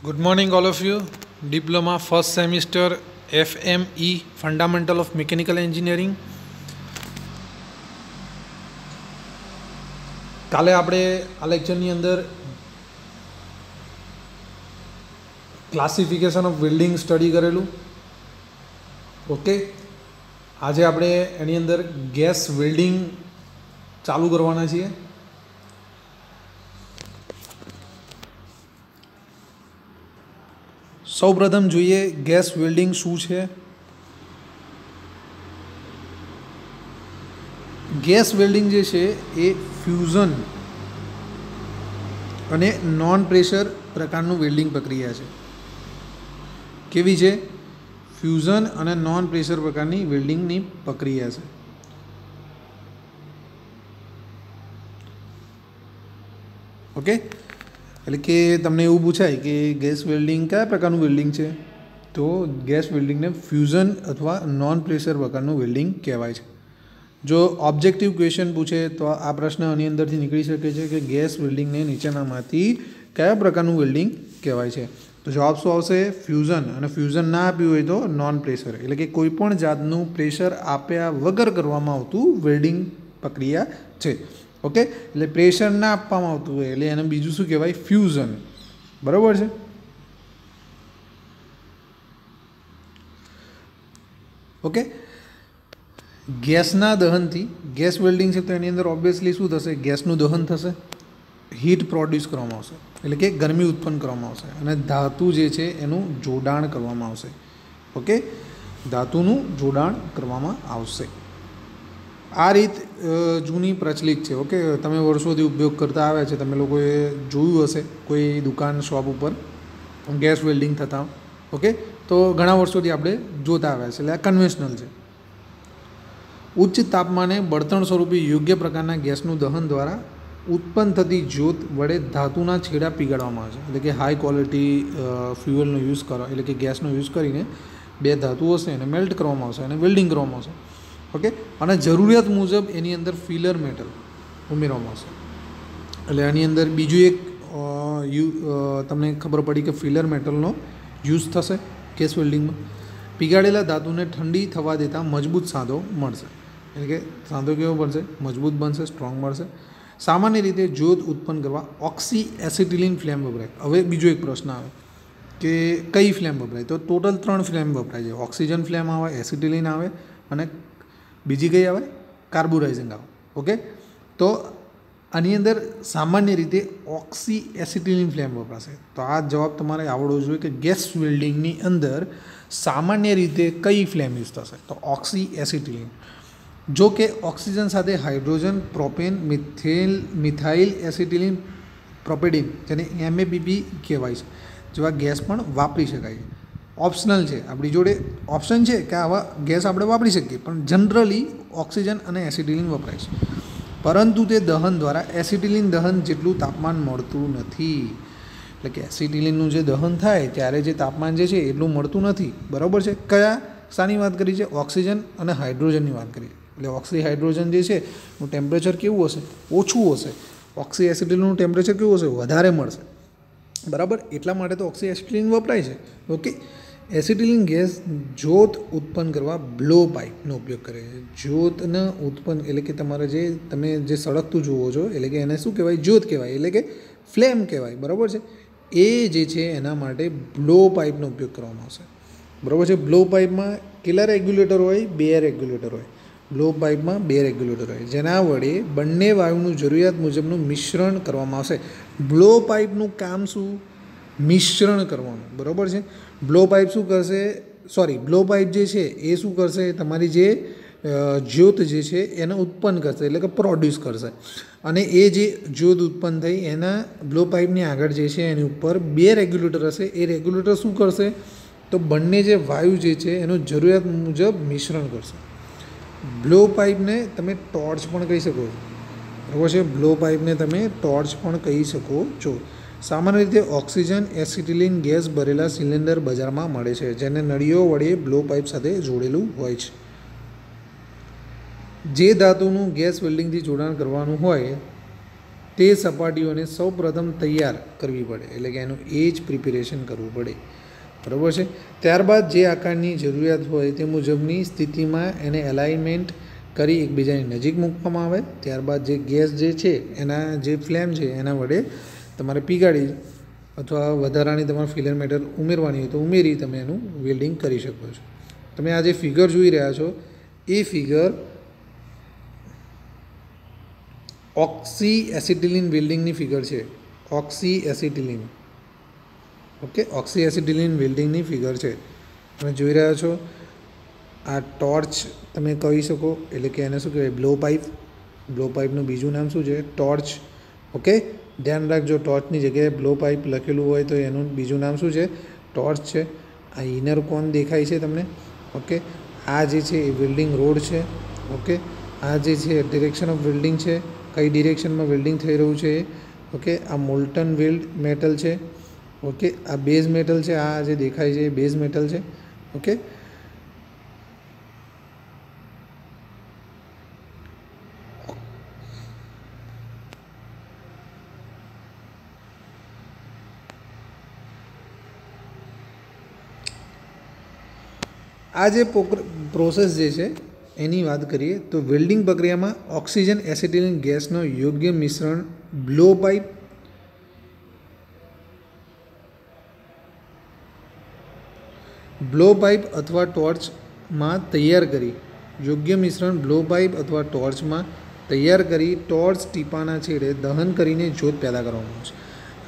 Good morning, all of you. Diploma first semester FME Fundamental of Mechanical Engineering. કાલે આપણે આ લેક્ચરની અંદર classification of welding study કરેલું. Okay, આજે આપણે એની અંદર ગેસ વેલ્ડિંગ ચાલુ કરવાના છીએ. સૌપ્રથમ જોઈએ ગેસ વેલ્ડિંગ શું છે. ગેસ વેલ્ડિંગ જે છે એ ફ્યુઝન અને નોન પ્રેશર પ્રકારનું વેલ્ડિંગ પ્રક્રિયા છે. કેવી છે? ફ્યુઝન અને નોન પ્રેશર પ્રકારની વેલ્ડિંગની પ્રક્રિયા છે. ઓકે, એટલે કે તમને એવું પૂછાય કે ગેસ વેલ્ડિંગ કયા પ્રકારનું વેલ્ડિંગ છે, તો ગેસ વેલ્ડિંગને ફ્યુઝન અથવા નોન પ્રેશર પ્રકારનું વેલ્ડિંગ કહેવાય છે. જો ઓબ્જેક્ટિવ ક્વેશ્ચન પૂછે તો આ પ્રશ્ન આની અંદરથી નીકળી શકે છે કે ગેસ વેલ્ડિંગને નીચેનામાંથી કયા પ્રકારનું વેલ્ડિંગ કહેવાય છે. તો જવાબ શું આવશે? ફ્યુઝન. અને ફ્યુઝન ના આપ્યું હોય તો નોન પ્રેશર, એટલે કે કોઈ પણ જાતનું પ્રેશર આપ્યા વગર કરવામાં આવતું વેલ્ડિંગ પ્રક્રિયા છે. ઓકે, એટલે પ્રેશર ના આપવામાં આવતું હોય એટલે એને બીજું શું કહેવાય? ફ્યુઝન. બરાબર છે. ઓકે, ગેસના દહનથી ગેસ વેલ્ડિંગ છે તો એની અંદર ઓબ્વિયસલી શું થશે? ગેસનું દહન થશે, હીટ પ્રોડ્યુસ કરવામાં આવશે, એટલે કે ગરમી ઉત્પન્ન કરવામાં આવશે અને ધાતુ જે છે એનું જોડાણ કરવામાં આવશે. ઓકે, ધાતુનું જોડાણ કરવામાં આવશે. આ રીત જૂની પ્રચલિત છે. ઓકે, તમે વર્ષોથી ઉપયોગ કરતા આવ્યા છે. તમે લોકોએ જોયું હશે કોઈ દુકાન શોપ ઉપર ગેસ વેલ્ડિંગ થતા. ઓકે, તો ઘણા વર્ષોથી આપણે જોતા આવ્યા છે, એટલે આ કન્વેન્શનલ છે. ઉચ્ચ તાપમાને બળતણ સ્વરૂપે યોગ્ય પ્રકારના ગેસનું દહન દ્વારા ઉત્પન્ન થતી જ્યોત વડે ધાતુના છેડા પીગાળવામાં આવે છે. એટલે કે હાઈ ક્વોલિટી ફ્યુઅલનો યુઝ કરો, એટલે કે ગેસનો યુઝ કરીને બે ધાતુઓ છે એને મેલ્ટ કરવામાં આવશે અને વેલ્ડિંગ કરવામાં આવશે. ઓકે, અને જરૂરિયાત મુજબ એની અંદર ફિલર મેટલ ઉમેરવામાં આવશે. એટલે આની અંદર બીજું એક તમને ખબર પડી કે ફિલર મેટલનો યુઝ થશે ગેસ વેલ્ડિંગમાં. પીગાળેલા ધાતુને ઠંડી થવા દેતા મજબૂત સાંધો મળશે. એટલે કે સાંધો કેવો બનશે? મજબૂત બનશે, સ્ટ્રોંગ મળશે. સામાન્ય રીતે જ્યોત ઉત્પન્ન કરવા ઓક્સી એસિટિલિન ફ્લેમ વપરાય. હવે બીજો એક પ્રશ્ન આવે કે કઈ ફ્લેમ વપરાય? તો ટોટલ 3 ફ્લેમ વપરાય છે. ઓક્સિજન ફ્લેમ આવે, એસિટિલિન આવે અને બીજી કઈ આવે? કાર્બોરાઇઝિંગ આવે. ઓકે, તો આની અંદર સામાન્ય રીતે ઓક્સી એસિટિલિન ફ્લેમ વપરાશે. તો આ જવાબ તમારે આવડવો જોઈએ કે ગેસ વેલ્ડિંગની અંદર સામાન્ય રીતે કઈ ફ્લેમ યુઝ થશે? તો ઓક્સી એસિટિલિન. જો કે ઓક્સિજન સાથે હાઇડ્રોજન, પ્રોપેન, મિથાઇલ એસિટિલિન પ્રોપેડિન, જેને MAPP કહેવાય છે, જેવા ગેસ પણ વાપરી શકાય છે. ઓપ્શનલ છે, આપણી જોડે ઓપ્શન છે કે આવા ગેસ આપણે વાપરી શકીએ, પણ જનરલી ઓક્સિજન અને એસિટિલિન વપરાય છે. પરંતુ તે દહન દ્વારા એસિટિલિન દહન જેટલું તાપમાન મળતું નથી. એટલે કે એસિટિલિનનું જે દહન થાય ત્યારે જે તાપમાન જે છે એટલું મળતું નથી. બરાબર છે. કયા શાની વાત કરી છે? ઓક્સિજન અને હાઇડ્રોજનની વાત કરી. એટલે ઓક્સી હાઇડ્રોજન જે છે એનું ટેમ્પરેચર કેવું હશે? ઓછું હશે. ઓક્સી એસિટિલિનનું ટેમ્પરેચર કેવું હશે? વધારે મળશે. બરાબર, એટલા માટે તો ઓક્સી એસિટિલિન વપરાય છે. ઓકે, એસિટિલિન ગેસ જ્યોત ઉત્પન્ન કરવા બ્લો પાઇપનો ઉપયોગ કરે છે. જ્યોતને ઉત્પન્ન એટલે કે તમારે જે તમે જે સળગતું જુઓ છો, એટલે કે એને શું કહેવાય? જ્યોત કહેવાય, એટલે કે ફ્લેમ કહેવાય. બરાબર છે. એ જે છે એના માટે બ્લો પાઇપનો ઉપયોગ કરવામાં આવશે. બરાબર છે. બ્લો પાઇપમાં કેટલા રેગ્યુલેટર હોય? 2 રેગ્યુલેટર હોય. બ્લો પાઇપમાં 2 રેગ્યુલેટર હોય, જેના વડે બંને વાયુનું જરૂરિયાત મુજબનું મિશ્રણ કરવામાં આવશે. બ્લો પાઇપનું કામ શું? મિશ્રણ કરવાનું. બરાબર છે. બ્લો પાઇપ શું કરશે? બ્લો પાઇપ જે છે એ શું કરશે? તમારી જે જ્યોત જે છે એને ઉત્પન્ન કરશે, એટલે કે પ્રોડ્યુસ કરશે. અને એ જે જ્યોત ઉત્પન્ન થઈ એના બ્લો પાઇપની આગળ જે છે એની ઉપર 2 રેગ્યુલેટર હશે. એ રેગ્યુલેટર શું કરશે? તો બંને જે વાયુ જે છે એનું જરૂરિયાત મુજબ મિશ્રણ કરશે. બ્લો પાઇપને તમે ટોર્ચ પણ કહી શકો છો. બરાબર છે. બ્લો પાઇપને તમે ટોર્ચ પણ કહી શકો છો. સામાન્ય રીતે ઓક્સિજન એસિટિલિન ગેસ ભરેલા સિલિન્ડર બજારમાં મળે છે, જેને નળીઓ વડે બ્લો પાઇપ સાથે જોડેલું હોય છે. જે ધાતુનું ગેસ વેલ્ડિંગથી જોડાણ કરવાનું હોય તે સપાટીઓને સૌપ્રથમ તૈયાર કરવી પડે, એટલે કે એનું એજ પ્રિપેરેશન કરવું પડે, બરાબર છે. ત્યારબાદ જે આકારની જરૂરિયાત હોય તે મુજબની સ્થિતિમાં એને એલાઇનમેન્ટ કરી એકબીજાની નજીક મૂકવામાં આવે. ત્યારબાદ જે ગેસ જે છે એના જે ફ્લેમ છે એના વડે તમારે પીગાળી અથવા વધારાની તમારે ફિલર મેટલ ઉમેરવાની હોય તો ઉમેરી તમે એનું વેલ્ડિંગ કરી શકો છો. તમે આ જે ફિગર જોઈ રહ્યા છો એ ફિગર ઓક્સી એસિટિલિન વેલ્ડિંગની ફિગર છે. Oxy acetylene, okay, oxy acetylene વેલ્ડિંગની ફિગર છે. તમે જોઈ રહ્યા છો આ ટોર્ચ તમે કહી શકો, એટલે કે એને શું કહેવાય, બ્લો પાઇપ. બ્લો પાઇપનું બીજું નામ શું છે? ટોર્ચ. ઓકે, ધ્યાન રાખજો, ટોર્ચની જગ્યાએ બ્લો પાઇપ લખેલું હોય તો એનું બીજું નામ શું છે? ટોર્ચ છે. આ ઇનર કોન દેખાય છે તમને. ઓકે, આ જે છે એ વેલ્ડિંગ રોડ છે. ઓકે, આ જે છે ડિરેક્શન ઓફ વેલ્ડિંગ છે, કઈ ડિરેક્શનમાં વેલ્ડિંગ થઈ રહ્યું છે. ઓકે, આ મોલ્ટન વેલ્ડ મેટલ છે. ઓકે, આ બેઝ મેટલ છે. આ જે દેખાય છે એ બેઝ મેટલ છે. ઓકે, આ જે પ્રોસેસ જે છે એની વાત કરીએ તો વેલ્ડિંગ પ્રક્રિયામાં ઓક્સિજન એસિટિલિન ગેસનો યોગ્ય મિશ્રણ બ્લો પાઇપ અથવા ટોર્ચમાં તૈયાર કરી યોગ્ય મિશ્રણ બ્લો પાઇપ અથવા ટોર્ચમાં તૈયાર કરી ટોર્ચ ટીપાના છેડે દહન કરીને જ્યોત પેદા કરવામાં આવે છે.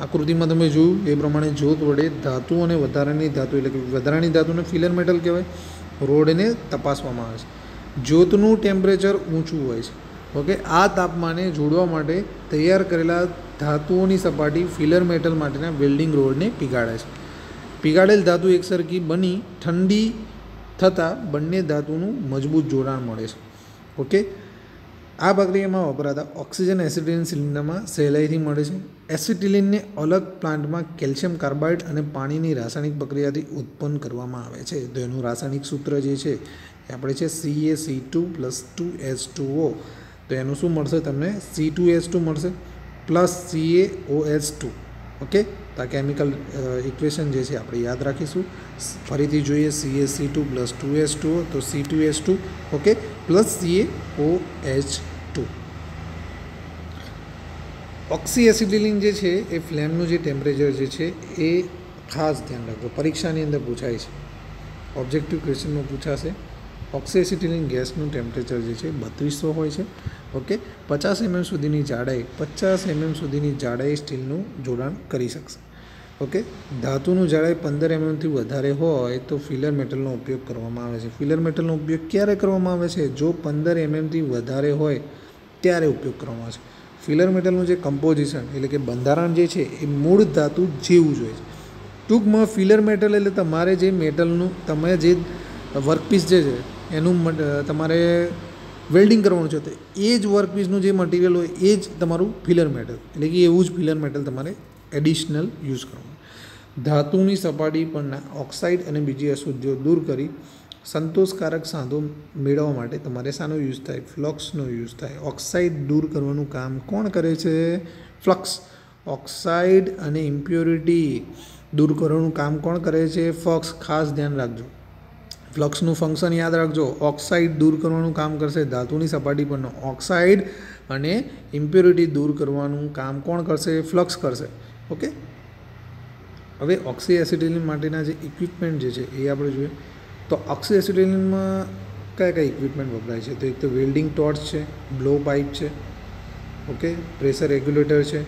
આકૃતિમાં તમે જોયું એ પ્રમાણે જ્યોત વડે ધાતુ અને વધારાની ધાતુ, એટલે કે વધારાની ધાતુને ફિલર મેટલ કહેવાય, રોડને તપાસવામાં આવે છે. જ્યોતનું ટેમ્પરેચર ઊંચું હોય છે. ઓકે, આ તાપમાને જોડવા માટે તૈયાર કરેલા ધાતુઓની સપાટી ફિલર મેટલ માટેના વેલ્ડિંગ રોડને પીગાળે છે. પીગાળેલ ધાતુ એકસરખી બની ઠંડી થતાં બંને ધાતુનું મજબૂત જોડાણ મળે છે. ઓકે, આ પ્રક્રિયામાં વપરાતા ઓક્સિજન એસિટિલિન સિલિન્ડરમાં સહેલાઈથી મળે છે. એસિટિલિનને અલગ પ્લાન્ટમાં કેલ્શિયમ કાર્બાઇડ અને પાણીની રાસાયણિક પ્રક્રિયાથી ઉત્પન્ન કરવામાં આવે છે. તો એનું રાસાયણિક સૂત્ર જે છે એ આપણે છે CaC2+2H2O. તો એનું શું મળશે તમને? C2H2 મળશે પ્લસ CaOH2. ઓકે, તો આ કેમિકલ ઇક્વેશન જે છે આપણે યાદ રાખીશું. ફરીથી જોઈએ, CaC2+2H2O, તો C2H2, okay, plus CaOH2. ઓક્સી acetylene જે છે એ ફ્લેમનું જે ટેમ્પરેચર જે છે એ ખાસ ધ્યાન રાખજો, પરીક્ષાની અંદર પૂછાય છે, ઓબ્જેક્ટિવ ક્વેશ્ચનમાં પૂછાશે. ઓક્સી એસિટિલિન ગેસનું ટેમ્પરેચર જે છે 3200 હોય છે. ઓકે, 50 mm સુધીની જાડાઈ સ્ટીલનું જોડાણ કરી શકશે. ઓકે, ધાતુનું જાડાઈ 15 mmથી વધારે હોય તો ફિલર મેટલનો ઉપયોગ કરવામાં આવે છે. ફિલર મેટલનો ઉપયોગ ક્યારે કરવામાં આવે છે? જો 15 mmથી વધારે હોય ત્યારે ઉપયોગ કરવામાં આવે છે. ફિલર મેટલનું જે કમ્પોઝિશન, એટલે કે બંધારણ જે છે એ મૂળ ધાતુ જેવું જોઈએ છે. ટૂંકમાં ફિલર મેટલ એટલે તમારે જે મેટલનું તમે જે વર્કપીસ જે છે એનું તમારે વેલ્ડિંગ કરવાનું છે તો એ જ વર્કપીસનું જે મટીરિયલ હોય એ જ તમારું ફિલર મેટલ, એટલે કે એવું જ ફિલર મેટલ તમારે એડિશનલ યુઝ કરવાનું. ધાતુની સપાટી પરના ઓક્સાઇડ અને બીજી અશુદ્ધિઓ દૂર કરી સંતોષકારક સાંધો મેળવવા માટે તમારે શાનો યુઝ થાય? ફ્લક્સનો યુઝ થાય. ઓક્સાઇડ દૂર કરવાનું કામ કોણ કરે છે? ફ્લક્સ. ઓક્સાઇડ અને ઇમ્પ્યોરિટી દૂર કરવાનું કામ કોણ કરે છે? ફ્લક્સ. ખાસ ધ્યાન રાખજો, ફ્લક્સનું ફંક્શન યાદ રાખજો. ઓક્સાઇડ દૂર કરવાનું કામ કરશે ધાતુની સપાટી પરનો ઓક્સાઇડ, અને ઇમ્પ્યોરિટી દૂર કરવાનું કામ કોણ કરશે? ફ્લક્સ કરશે. ઓકે, હવે ઓક્સી એસિટિલિન માટેના જે ઇક્વિપમેન્ટ જે છે એ આપણે જોઈએ. તો ઓક્સી એસિટિલિનમાં કયા ઇક્વિપમેન્ટ વપરાય છે? તો એક તો વેલ્ડિંગ ટોર્ચ છે, બ્લો પાઇપ છે, ઓકે, પ્રેશર રેગ્યુલેટર છે,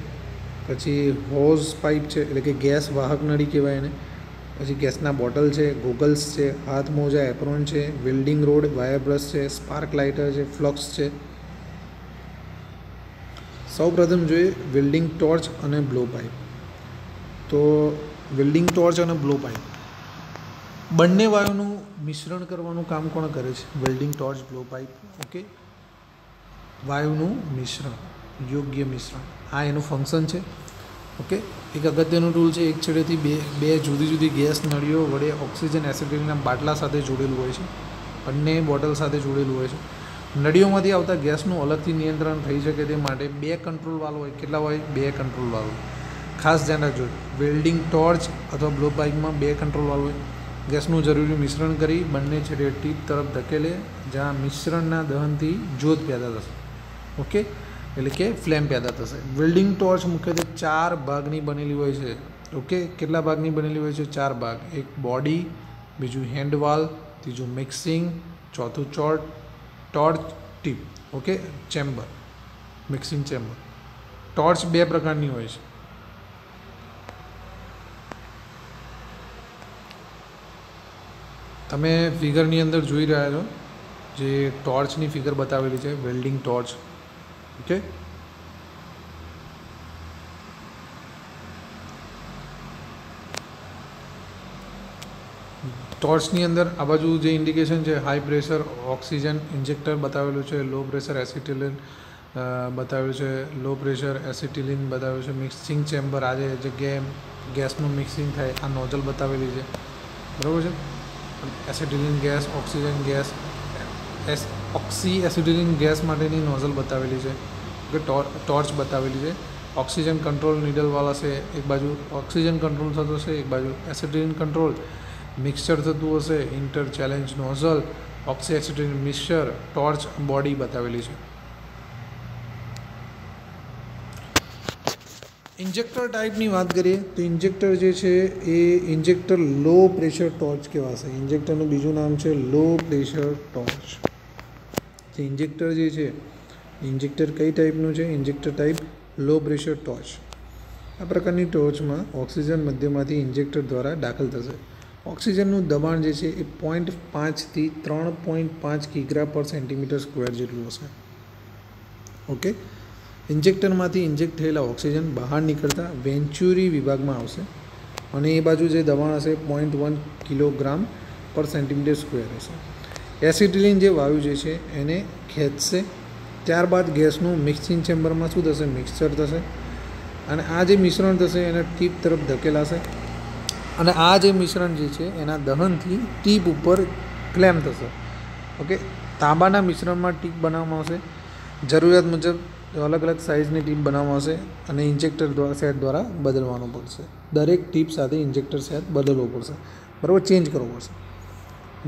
પછી હોઝ પાઇપ છે, એટલે કે ગેસ વાહક નળી કહેવાય એને, પછી ગેસના બોટલ છે, ગોગલ્સ છે, હાથ મોજા એપ્રોન છે, વેલ્ડિંગ રોડ, વાયર બ્રશ છે, સ્પાર્ક લાઇટર છે, ફ્લક્સ છે. સૌપ્રથમ જોઈએ વેલ્ડિંગ ટોર્ચ અને બ્લો પાઇપ. તો વેલ્ડિંગ ટોર્ચ અને બ્લો પાઇપ બંને વાયુનું મિશ્રણ કરવાનું કામ કોણ કરે છે? Welding torch, blow pipe. Okay, વાયુનું મિશ્રણ, યોગ્ય મિશ્રણ, આ એનું ફંક્શન છે. ઓકે, એક અગત્યનું ટૂલ છે. એક છેડેથી બે જુદી જુદી ગેસ નળીઓ વડે ઓક્સિજન એસિટિલિનના બાટલા સાથે જોડેલું હોય છે, બંને બોટલ સાથે જોડેલું હોય છે. નળીઓમાંથી આવતા ગેસનું અલગથી નિયંત્રણ થઈ શકે તે માટે 2 કંટ્રોલ વાલ્વ હોય. કેટલા હોય? 2 કંટ્રોલ વાલ્વ. ખાસ ધ્યાન રાખજો, વેલ્ડિંગ ટોર્ચ અથવા બ્લો પાઇપમાં 2 કંટ્રોલ વાલ્વ હોય. ગેસનું જરૂરી મિશ્રણ કરી બંને છેડે ટીપ તરફ ધકેલે, જ્યાં મિશ્રણના દહનથી જ્યોત પેદા થશે. ઓકે, એટલે કે ફ્લેમ પેદા થશે. વેલ્ડિંગ ટોર્ચ મુખ્યત્વે 4 ભાગની બનેલી હોય છે. ઓકે, કેટલા ભાગની બનેલી હોય છે? 4 ભાગ. એક બોડી, બીજું હેન્ડવાલ, ત્રીજું મિક્સિંગ, ચોથું torch tip. Okay, chamber, mixing chamber. Torch 2 પ્રકારની હોય છે. તમે ફિગરની અંદર જોઈ રહ્યા છો જે ટોર્ચની ફિગર બતાવેલી છે, વેલ્ડિંગ ટોર્ચ. ઓકે, ટોર્ચની અંદર આ બાજુ જે ઇન્ડિકેશન છે, હાઈ પ્રેશર ઓક્સિજન ઇન્જેક્ટર બતાવેલું છે, લો પ્રેશર એસિટિલિન બતાવેલું છે, લો પ્રેશર એસિટિલિન બતાવેલું છે, મિક્સિંગ ચેમ્બર, આ જે જગ્યાએ ગેસનું મિક્સિંગ થાય આ નોઝલ બતાવેલી છે. બરાબર છે. Acetylene gas, oxygen gas, ઓક્સી acetylene gas માટેની નોઝલ બતાવેલી છે. કે ટોર્ચ બતાવેલી છે. ઓક્સિજન કંટ્રોલ નીડલવાળા છે, એક બાજુ ઓક્સિજન કંટ્રોલ થતો હશે, એક બાજુ એસિટિલિન કંટ્રોલ મિક્સચર થતું હશે. Inter challenge nozzle, ઓક્સી acetylene mixture, torch body બતાવેલી છે. ઇન્જેક્ટર ટાઈપની વાત કરીએ તો ઇન્જેક્ટર જે છે એ ઇન્જેક્ટર લો પ્રેશર ટોર્ચ કહેવાશે. ઇન્જેક્ટરનું બીજું નામ છે લો પ્રેશર ટોર્ચ. જે ઇન્જેક્ટર જે છે, ઇન્જેક્ટર કઈ ટાઈપનું છે? Injector type low pressure torch. આ પ્રકારની ટોર્ચમાં ઓક્સિજન મધ્યમાંથી ઇન્જેક્ટર દ્વારા દાખલ થશે. ઓક્સિજનનું દબાણ જે છે એ 0.5 થી 3.5 કિગ્રા પર સેન્ટીમીટર સ્ક્વેર જેટલું હશે. ઓકે, ઇન્જેક્ટરમાંથી ઇન્જેક્ટ થયેલા ઓક્સિજન બહાર નીકળતા વેન્ચ્યુરી વિભાગમાં આવશે અને એ બાજુ જે દબાણ હશે 0.1 કિલોગ્રામ પર સેન્ટીમીટર સ્ક્વેર હશે. એસિટિલિન જે વાયુ જે છે એને ખેંચશે. ત્યારબાદ ગેસનું મિક્સિંગ ચેમ્બરમાં શું થશે? મિક્સચર થશે અને આ જે મિશ્રણ થશે એને ટીપ તરફ ધકેલાશે અને આ જે મિશ્રણ જે છે એના દહનથી ટીપ ઉપર ફ્લેમ થશે. ઓકે, તાંબાના મિશ્રણમાં ટીપ બનાવવામાં આવશે. જરૂરિયાત મુજબ અલગ અલગ સાઇઝની ટીપ બનાવવામાં આવશે અને ઇન્જેક્ટર સેટ દ્વારા બદલવાનું પડશે. દરેક ટીપ સાથે ઇન્જેક્ટર સેટ બદલવો પડશે. બરાબર, ચેન્જ કરવો પડશે.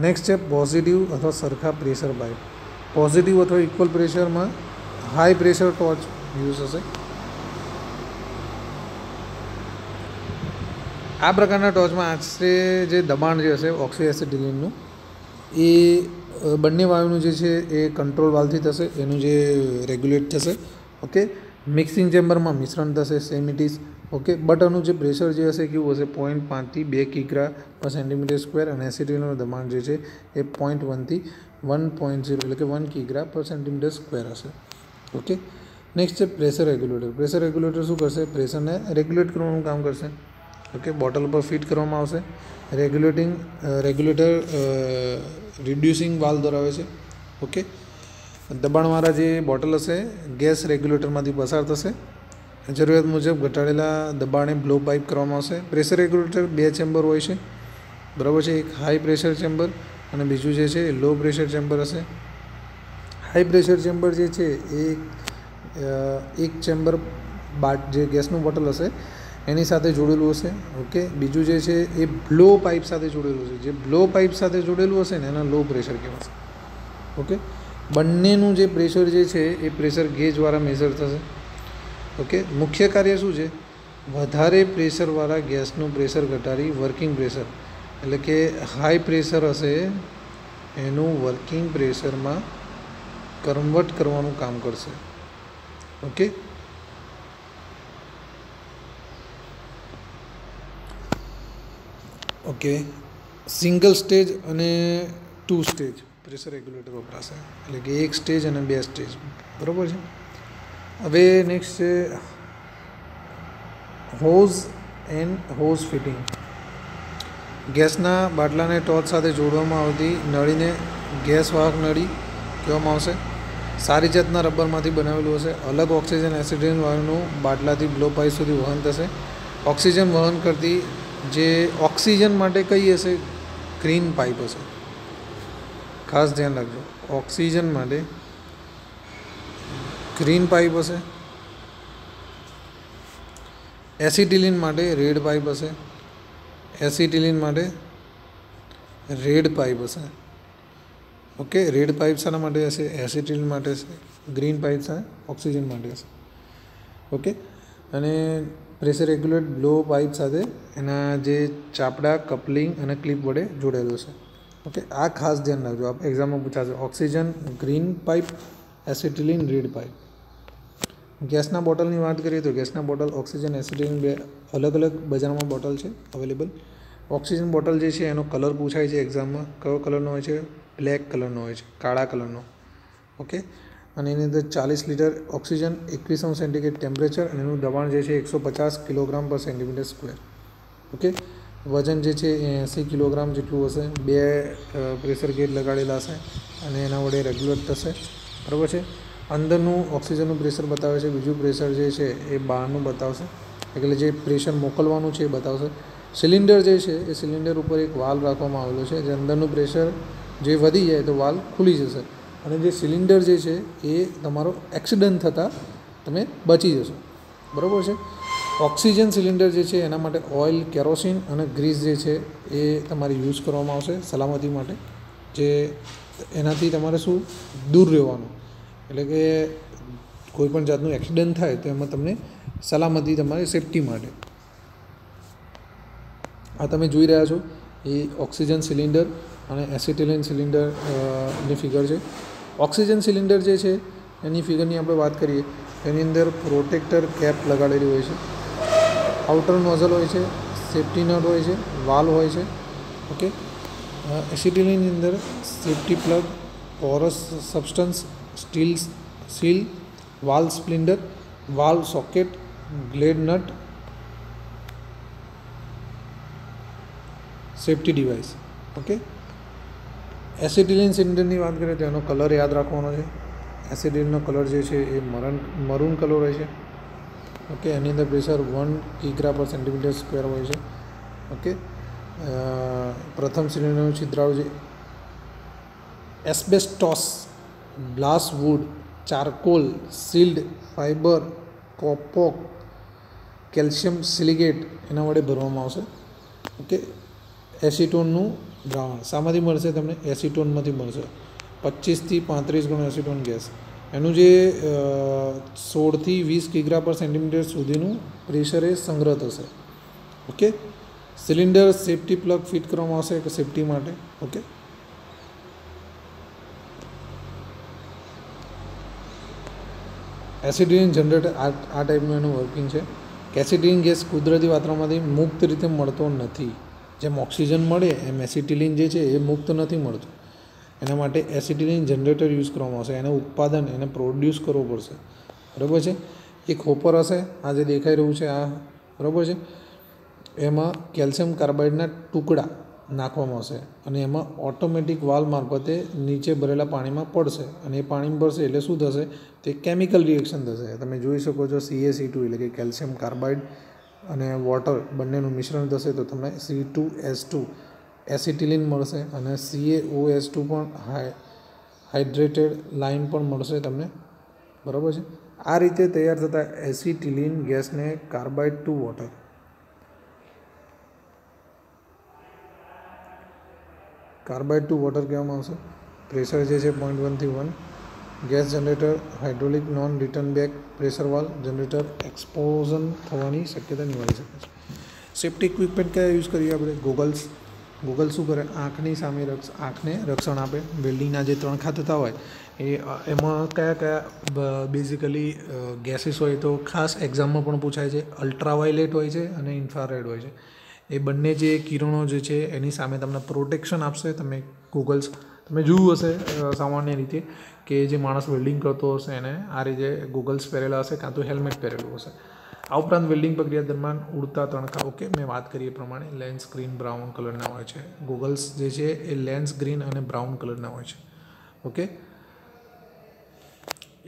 નેક્સ્ટ છે પોઝિટિવ અથવા સરખા પ્રેશર પાઇપ. પોઝિટિવ અથવા ઇક્વલ પ્રેશરમાં હાઈ પ્રેશર ટોર્ચ યુઝ થશે. આ પ્રકારના ટોર્ચમાં આશરે જે દબાણ જે હશે ઓક્સી એસિટિલિનનું એ બંને વાયુનું જે છે એ કંટ્રોલ વાલ્વથી થશે, એનું જે રેગ્યુલેટ થશે. ઓકે, મિક્સિંગ ચેમ્બરમાં મિશ્રણ થશે, same it is. Okay, but આનું જે પ્રેશર જે હશે કેવું હશે? 0.5 થી 2 કિગ્રા પર સેન્ટીમીટર સ્ક્વેર અને એસિટિલિનનું દબાણ જે છે એ 0.1 થી 1.0 એટલે કે 1 કિગ્રા પર સેન્ટીમીટર સ્ક્વેર હશે. ઓકે, નેક્સ્ટ છે પ્રેશર રેગ્યુલેટર. પ્રેશર રેગ્યુલેટર શું કરશે? પ્રેશરને રેગ્યુલેટ કરવાનું કામ કરશે. ઓકે, બોટલ પર ફિટ કરવામાં આવશે. રેગ્યુલેટર રિડ્યુસિંગ વાલ્વ ધરાવે છે. ઓકે, દબાણવાળા જે બોટલ હશે ગેસ રેગ્યુલેટરમાંથી પસાર થશે. જરૂરિયાત મુજબ ઘટાડેલા દબાણે બ્લો પાઇપ કરવામાં આવશે. પ્રેશર રેગ્યુલેટર 2 ચેમ્બર હોય છે. બરાબર છે. એક હાઈ પ્રેશર ચેમ્બર અને બીજું જે છે એ લો પ્રેશર ચેમ્બર હશે. હાઈ પ્રેશર ચેમ્બર જે છે એ એક ચેમ્બર જે ગેસનું બોટલ હશે એની સાથે જોડેલું હશે. ઓકે, બીજું જે છે એ બ્લો પાઇપ સાથે જોડેલું હશે. જે બ્લો પાઇપ સાથે જોડેલું હશે ને એના લો પ્રેશર કહેવાશે. ઓકે, બંનેનું જે પ્રેશર જે છે એ પ્રેશર ગેજ દ્વારા મેઝર થશે. ઓકે, મુખ્ય કાર્ય શું છે? વધારે પ્રેશરવાળા ગેસનું પ્રેશર ઘટાડી વર્કિંગ પ્રેશર એટલે કે હાઈ પ્રેશર હશે એનું વર્કિંગ પ્રેશરમાં કન્વર્ટ કરવાનું કામ કરશે. ઓકે, ઓકે, સિંગલ સ્ટેજ અને 2 સ્ટેજ પ્રેશર રેગ્યુલેટર વપરાશે એટલે કે 1 સ્ટેજ અને 2 સ્ટેજ. બરાબર છે. હવે નેક્સ્ટ છે હોઝ એન્ડ હોઝ ફિટિંગ. ગેસના બાટલાને ટોર્ચ સાથે જોડવામાં આવતી નળીને ગેસ વાહક નળી કહેવામાં આવશે. સારી જાતના રબરમાંથી બનાવેલું હશે. અલગ ઓક્સિજન એસિડિન વાયુનું બાટલાથી બ્લો પાઇપ સુધી વહન થશે. ઓક્સિજન વહન કરતી જે ઓક્સિજન માટે કઈ હશે? ગ્રીન પાઇપ હશે. ખાસ ધ્યાન રાખજો, ઓક્સિજન માટે ગ્રીન પાઇપ હશે, એસિટિલિન માટે રેડ પાઇપ હશે, એસિટિલિન માટે રેડ પાઇપ હશે. ઓકે, રેડ પાઇપ શાના માટે હશે? એસિટિલિન માટે હશે. ગ્રીન પાઇપ છે ઓક્સિજન માટે હશે. ઓકે, અને પ્રેશર રેગ્યુલેટ બ્લો પાઇપ સાથે એના જે ચાપડા કપલિંગ અને ક્લિપ વડે જોડાયેલું છે. ઓકે, આ ખાસ ધ્યાન રાખજો, આપ એક્ઝામમાં પૂછાશે. Oxygen green pipe, acetylene red pipe. ગેસના બોટલની વાત કરીએ તો ગેસના બોટલ ઓક્સિજન એસિટિલિન બે અલગ અલગ બજારમાં બોટલ છે અવેલેબલ. ઓક્સિજન બોટલ જે છે એનો કલર પૂછાય છે એક્ઝામમાં. કયો કલરનો હોય છે? બ્લેક કલરનો હોય છે, કાળા કલરનો. ઓકે, અને એની અંદર 40 લીટર ઓક્સિજન, 21 સેન્ટીગ્રેડ ટેમ્પરેચર, અને એનું દબાણ જે છે 150 કિલોગ્રામ પર સેન્ટીમીટર સ્ક્વેર. ઓકે, વજન જે છે એ 80 કિલોગ્રામ જેટલું હશે. 2 પ્રેશર ગેજ લગાડેલા હશે અને એના વડે રેગ્યુલેટ થશે. બરાબર છે. અંદરનું ઓક્સિજનનું પ્રેશર બતાવે છે, બીજું પ્રેશર જે છે એ બહારનું બતાવશે, એટલે જે પ્રેશર મોકલવાનું છે એ બતાવશે. સિલિન્ડર જે છે એ સિલિન્ડર ઉપર એક વાલ્વ રાખવામાં આવેલો છે, જે અંદરનું પ્રેશર જે વધી જાય તો વાલ્વ ખુલી જશે, અને જે સિલિન્ડર જે છે એ તમારો એક્સિડન્ટ થતાં તમે બચી જશો. બરાબર છે. ઓક્સિજન સિલિન્ડર જે છે એના માટે ઓઇલ, કેરોસીન અને ગ્રીસ જે છે એ તમારે યુઝ કરવામાં આવશે સલામતી માટે, જે એનાથી તમારે શું દૂર રહેવાનું, એટલે કે કોઈ પણ જાતનું એક્સિડન્ટ થાય તો એમાં તમને સલામતી તમારી સેફટી માટે. આ તમે જોઈ રહ્યા છો એ ઓક્સિજન સિલિન્ડર અને એસિટિલિન સિલિન્ડર ની ફિગર છે. ઓક્સિજન સિલિન્ડર જે છે એની ફિગરની આપણે વાત કરીએ એની અંદર પ્રોટેક્ટર કેપ લગાડેલી હોય છે, આઉટર નોઝલ હોય છે, સેફ્ટી નટ હોય છે, વાલ્વ હોય છે. ઓકે, એસિટિલિનની અંદર safety plug, porous substance, steel seal, valve spindle, valve socket, gland nut, safety device. Okay, acetylene સિલિન્ડરની વાત કરીએ તો એનો કલર યાદ રાખવાનો છે. એસિટિલિનનો કલર જે છે એ મરૂન કલર હોય છે. ઓકે, એની અંદર પ્રેશર 1 કિગ્રા પર સેન્ટીમીટર સ્ક્વેર હોય છે. ઓકે, પ્રથમ સિલિન્ડરનું છિદ્રાળુ છે asbestos, balsa wood, charcoal, sealed fibre, kapok, calcium silicate એના વડે ભરવામાં આવશે. ઓકે, એસિટોનનું દ્રાવણ શામાંથી મળશે? તમને એસિટોનમાંથી મળશે. 25 થી 35 ગણો એસિટોન ગેસ. એનું જે 16 થી 20 કિગ્રા પર સેન્ટીમીટર સુધીનું પ્રેશરે સંગ્રહ થશે. Okay, cylinder safety plug fit કરવામાં આવશે કે સેફ્ટી માટે. ઓકે, એસિટિલિન જનરેટર આ ટાઈપનું એનું વર્કિંગ છે કે એસિટિલિન ગેસ કુદરતી વાતાવરણમાંથી મુક્ત રીતે મળતો નથી. જેમ ઓક્સિજન મળે એમ એસિટિલિન જે છે એ મુક્ત નથી મળતું. એના માટે એસિટિલિન જનરેટર યુઝ કરવામાં આવશે. એને ઉત્પાદન એને પ્રોડ્યુસ કરવો પડશે. બરાબર છે. એક હોપર હશે, આ જે દેખાઈ રહ્યું છે આ, બરાબર છે. એમાં કેલ્શિયમ કાર્બાઇડના ટુકડા નાખવામાં આવશે અને એમાં ઓટોમેટિક વાલ્વ મારફતે નીચે ભરેલા પાણીમાં પડશે, અને એ પાણીમાં પડશે એટલે શું થશે? તે કેમિકલ રિએક્શન થશે. તમે જોઈ શકો છો CaC2 એટલે કે કેલ્શિયમ કાર્બાઇડ અને વોટર બંનેનું મિશ્રણ થશે તો તમને C2H2 એસિટિલિન મળશે, અને CaOH2 પણ હાઇડ્રેટેડ લાઇન પણ મળશે તમને. બરાબર છે. આ રીતે તૈયાર થતા એસિટિલિન ગેસને carbide to water, carbide to water કહેવામાં આવશે. પ્રેશર જે છે 0.1 થી 1. Gas generator, hydraulic non return back pressure valve generator explosion થવાની શક્યતા નિવારી શકે છે. સેફ્ટી ઇક્વિપમેન્ટ કયા યુઝ કરીએ આપણે? ગોગલ્સ. ગોગલ્સ શું કરે? આંખની સામે આંખને રક્ષણ આપે. વેલ્ડિંગના જે 3 ખાતા થતા હોય એમાં કયા બેઝિકલી ગેસીસ હોય તો ખાસ એક્ઝામમાં પણ પૂછાય છે. અલ્ટ્રાવાયોલેટ હોય છે અને ઇન્ફ્રારેડ હોય છે. એ બંને જે કિરણો જે છે એની સામે તમને પ્રોટેક્શન આપશે. તમે ગોગલ્સ તમે જોયું હશે સામાન્ય રીતે કે જે માણસ વેલ્ડિંગ કરતો હશે એને આ રીતે ગોગલ્સ પહેરેલા હશે કાં તો હેલ્મેટ પહેરેલું હશે. આ ઉપરાંત વેલ્ડિંગ પ્રક્રિયા દરમિયાન ઉડતા તણખા, ઓકે, મેં વાત કરી એ પ્રમાણે લેન્સ ગ્રીન બ્રાઉન કલરના હોય છે. ગોગલ્સ જે છે એ લેન્સ ગ્રીન અને બ્રાઉન કલરના હોય છે. ઓકે,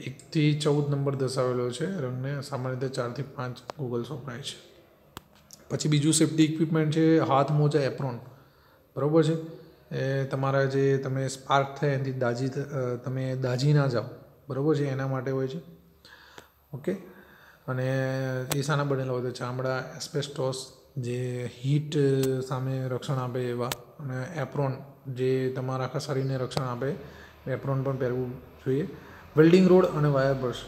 1 થી 14 નંબર દર્શાવેલો છે રંગને. સામાન્ય રીતે 4 થી 5 ગોગલ્સ વપરાય છે. પછી બીજું સેફ્ટી ઇક્વિપમેન્ટ છે હાથ મોજા, એપ્રોન. બરાબર છે. એ તમારા જે તમે સ્પાર્ક થાય એનાથી તમે દાઝી ના જાઓ, બરાબર છે, એના માટે હોય છે. ઓકે, અને એ શાના બનેલા હોય તો ચામડા, એસ્બેસ્ટોસ જે હીટ સામે રક્ષણ આપે એવા, અને એપ્રોન જે તમારા આખા શરીરને રક્ષણ આપે, એપ્રોન પણ પહેરવું જોઈએ. વેલ્ડિંગ રોડ અને વાયર બ્રશ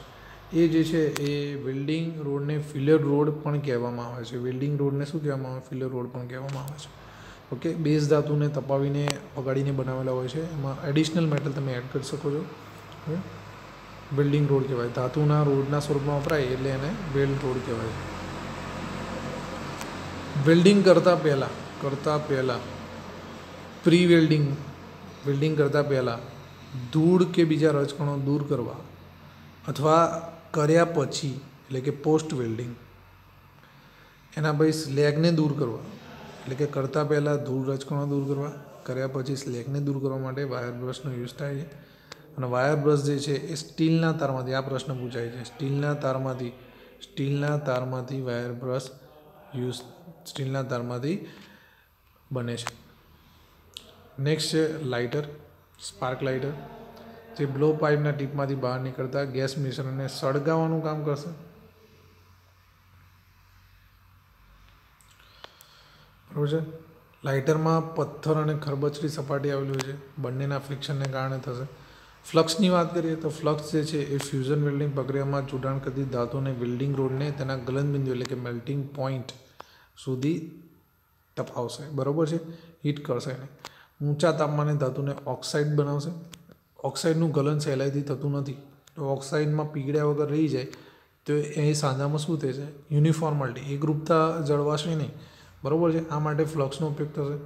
એ જે છે એ વેલ્ડિંગ રોડને ફિલર રોડ પણ કહેવામાં આવે છે. વેલ્ડિંગ રોડને શું કહેવામાં આવે? ફિલર રોડ પણ કહેવામાં આવે છે. ઓકે, બેઝ ધાતુને તપાવીને પગાડીને બનાવેલા હોય છે. એમાં એડિશનલ મેટલ તમે એડ કરી શકો છો. ઓકે, વેલ્ડિંગ રોડ કહેવાય. ધાતુના રોડના સ્વરૂપમાં વપરાય એટલે એને વેલ્ડ રોડ કહેવાય. વેલ્ડિંગ કરતાં પહેલાં પ્રી વેલ્ડિંગ કરતાં પહેલાં ધૂળ કે બીજા રજકણો દૂર કરવા, અથવા કર્યા પછી એટલે કે પોસ્ટ વેલ્ડિંગ એના પછી સ્લેગને દૂર કરવા, એટલે કે કરતાં પહેલાં ધૂળ રજકણો દૂર કરવા, કર્યા પછી સ્લેગને દૂર કરવા માટે વાયર બ્રશનો યુઝ થાય છે. અને વાયર બ્રશ જે છે એ સ્ટીલના તારમાંથી, આ પ્રશ્ન પૂછાય છે, સ્ટીલના તારમાંથી વાયર બ્રશ સ્ટીલના તારમાંથી બને છે. નેક્સ્ટ છે લાઇટર, સ્પાર્ક લાઇટર, જે બ્લો પાઇપના ટીપમાંથી બહાર નીકળતા ગેસ મિશ્રણને સળગાવવાનું કામ કરશે. બરાબર છે. લાઇટરમાં પથ્થર અને ખરબચડી સપાટી આવેલી હોય છે, બંનેના ફ્રિક્શનને કારણે થશે. ફ્લક્સની વાત કરીએ તો ફ્લક્સ જે છે એ ફ્યુઝન વેલ્ડિંગ પ્રક્રિયામાં જોડાણ કરતી ધાતુને વેલ્ડિંગ રોડને તેના ગલનબિંદુ એટલે કે મેલ્ટિંગ પોઈન્ટ સુધી તપાવશે. બરાબર છે, હીટ કરશે એને. ઊંચા તાપમાને ધાતુને ઓક્સાઇડ બનાવશે. ઓક્સાઇડનું ગલન સહેલાઈથી થતું નથી, તો ઓક્સાઇડમાં પીગળ્યા વગર રહી જાય તો એ સાંધામાં શું થશે? યુનિફોર્માલિટી, એકરૂપતા જળવાશે નહીં. બરાબર છે, આ માટે ફ્લક્સનો ઉપયોગ થશે.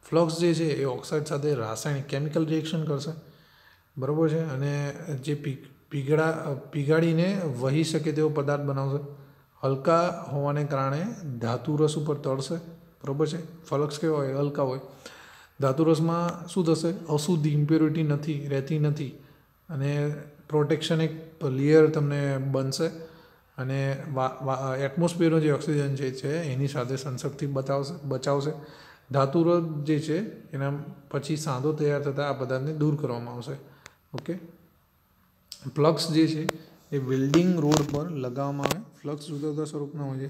ફ્લક્સ જે છે એ ઓક્સાઇડ સાથે રાસાયણિક કેમિકલ રિએક્શન કરશે. બરાબર છે, અને જે પીગાડીને વહી શકે તેવો પદાર્થ બનાવશે. હલકા હોવાને કારણે ધાતુરસ ઉપર તળશે. બરાબર છે, ફ્લક્સ કેવા હોય? હલકા હોય. ધાતુરસમાં શું થશે? અશુદ્ધ ઇમ્પ્યોરિટી રહેતી નથી, અને પ્રોટેક્શન એક લેયર તમને બનશે, અને એટમોસ્ફિયરનો જે ઓક્સિજન છે એની સાથે સંસર્ગથી બચાવશે. ધાતુરસ જે છે એના પછી સાંધો તૈયાર થતાં આ પદાર્થને દૂર કરવામાં આવશે. ઓકે, ફ્લક્સ જે છે એ વેલ્ડિંગ રોડ પર લગાવવામાં આવે. ફ્લક્સ જુદા જુદા સ્વરૂપના હોય છે,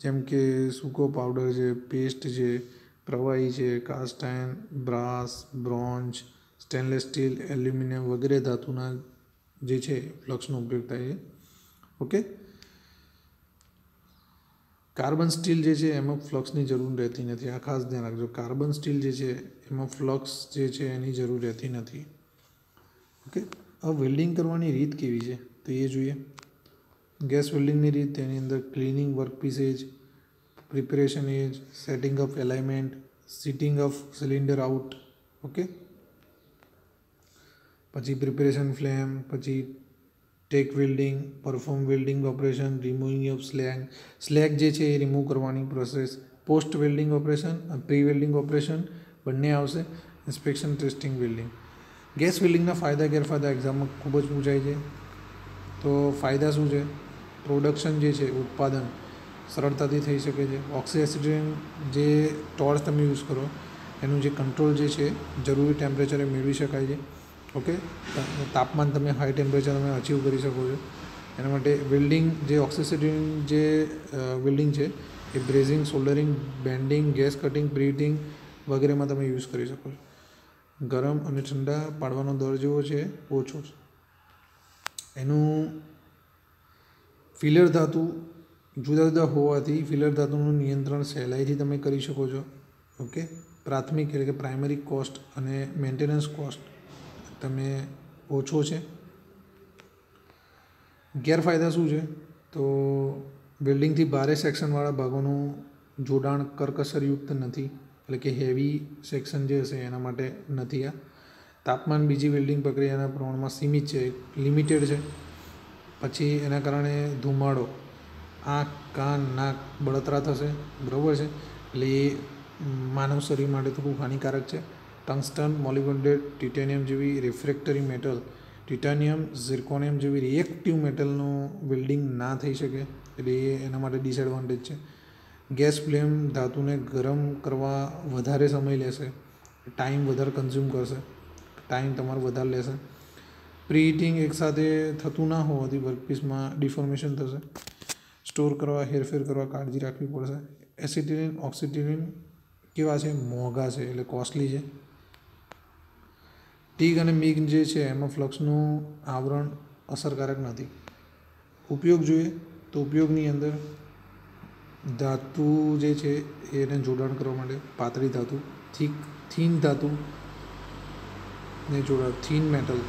જેમ કે સૂકો પાવડર છે, પેસ્ટ છે, પ્રવાહી છે, cast iron, brass, bronze, stainless steel, aluminium વગેરે ધાતુના જે છે ફ્લક્સનો ઉપયોગ થાય છે. ઓકે, કાર્બન સ્ટીલ જે છે એમાં ફ્લક્સની જરૂર રહેતી નથી. આ ખાસ ધ્યાન રાખજો. કાર્બન સ્ટીલ જે છે એમાં ફ્લક્સ જે છે એની જરૂર રહેતી નથી. ઓકે, હવે વેલ્ડિંગ કરવાની રીત કેવી છે તો એ જોઈએ. ગેસ વેલ્ડિંગની રીત, તેની અંદર cleaning workpiece edge, preparation edge, setting of alignment, seating of cylinder out. Okay, પછી પ્રિપેરેશન ફ્લેમ, પછી tack welding, perform welding operation, removing of slag જે છે એ રિમૂવ કરવાની process, post welding operation, pre welding operation બંને આવશે. Inspection, testing, welding. Gas વેલ્ડિંગના ફાયદા ગેરફાયદા એક્ઝામમાં ખૂબ જ પૂછાય છે. તો ફાયદા શું છે? પ્રોડક્શન જે છે, ઉત્પાદન સરળતાથી થઈ શકે છે. ઓક્સિડાઇઝેશન, જે ટોર્ચ તમે યુઝ કરો એનું જે કંટ્રોલ જે છે જરૂરી ટેમ્પરેચરે મેળવી શકાય છે. ઓકે, તાપમાન તમે હાઈ ટેમ્પરેચર તમે અચીવ કરી શકો છો. એના માટે વેલ્ડિંગ જે ઓક્સિડાઇઝેશન જે વેલ્ડિંગ છે એ brazing, soldering, bending, gas cutting, preheating વગેરેમાં તમે યુઝ કરી શકો છો. ગરમ અને ઠંડા પાડવાનો દર જેવો છે ઓછો છે. એનું ફિલર ધાતુ જુદા જુદા હોવાથી ફિલર ધાતુનું નિયંત્રણ સહેલાઈથી તમે કરી શકો છો. ઓકે, પ્રાથમિક એટલે કે પ્રાઇમરી કોસ્ટ અને મેન્ટેનન્સ કોસ્ટ તમે ઓછો છે. ગેરફાયદા શું છે? તો વેલ્ડિંગથી ભારે સેક્શનવાળા ભાગોનું જોડાણ કરકસરયુક્ત નથી, એટલે કે હેવી સેક્શન જે હશે એના માટે નથી. આ તાપમાન બીજી વેલ્ડિંગ પ્રક્રિયાના પ્રમાણમાં સીમિત છે, લિમિટેડ છે. પછી એના કારણે ધુમાડો, આંખ, કાન, નાક બળતરા થશે. બરાબર છે, એટલે એ માનવ શરીર માટે થોડું હાનિકારક છે. ટંગસ્ટન, મોલિબ્ડેનેટ, ટિટેનિયમ જેવી રિફ્રેક્ટરી મેટલ, ટિટાનિયમ, ઝિર્કોનિયમ જેવી રિએક્ટિવ મેટલનું વેલ્ડિંગ ના થઈ શકે, એટલે એ એના માટે ડિસએડવાન્ટેજ છે. ગેસ ફ્લેમ ધાતુને ગરમ કરવા વધારે સમય લેશે, ટાઈમ વધારે કન્ઝ્યુમ કરશે, ટાઈમ તમારો વધારે લેશે. પ્રીહીટિંગ એકસાથે થતું ના હોવાથી વર્કપીસમાં ડિફોર્મેશન થશે. સ્ટોર કરવા, હેરફેર કરવા કાળજી રાખવી પડશે. એસિટિલિન, ઓક્સિટિલિન કેવા છે? મોંઘા છે, એટલે કોસ્ટલી છે. ટીગ અને મિગ જે છે એમાં ફ્લક્સનું આવરણ અસરકારક નથી. ઉપયોગ જોઈએ તો ઉપયોગની અંદર ધાતુ જે છે એને જોડાણ કરવા માટે પાતળી ધાતુ, થીન ધાતુ ને જોડાણ, થીન મેટલ.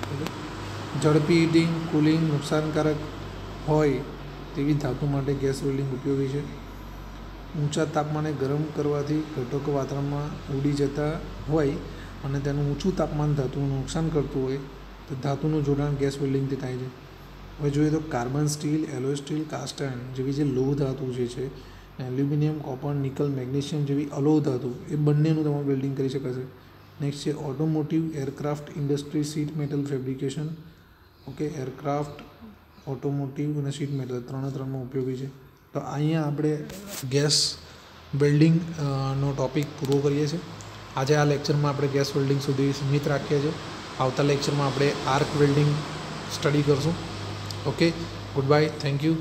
ઝડપી હીટિંગ, કુલિંગ નુકસાનકારક હોય તેવી ધાતુ માટે ગેસ વેલ્ડિંગ ઉપયોગી છે. ઊંચા તાપમાને ગરમ કરવાથી ઘટકો વાતાવરણમાં ઉડી જતા હોય અને તેનું ઊંચું તાપમાન ધાતુનું નુકસાન કરતું હોય તો ધાતુનું જોડાણ ગેસ વેલ્ડિંગથી થાય છે. હવે જોઈએ તો carbon steel, alloy steel, cast iron જેવી જે લોહ ધાતુ જે છે, એલ્યુમિનિયમ, કોપર, નિકલ, મેગ્નેશિયમ જેવી અલોહ ધાતુ, એ બંનેનું તમે વેલ્ડિંગ કરી શકાશે. નેક્સ્ટ છે automotive, aircraft industry, sheet metal fabrication. Okay, aircraft, automotive અને શીટ મેટલ ત્રણમાં ઉપયોગી છે. તો અહીંયા આપણે ગેસ વેલ્ડિંગ નો ટૉપિક પૂરો કરીએ છીએ. આજે આ લેક્ચરમાં આપણે ગેસ વેલ્ડિંગ સુધી સીમિત રાખીએ છીએ. આવતા લેક્ચરમાં આપણે આર્ક વેલ્ડિંગ સ્ટડી કરશું. Okay, good bye, thank you.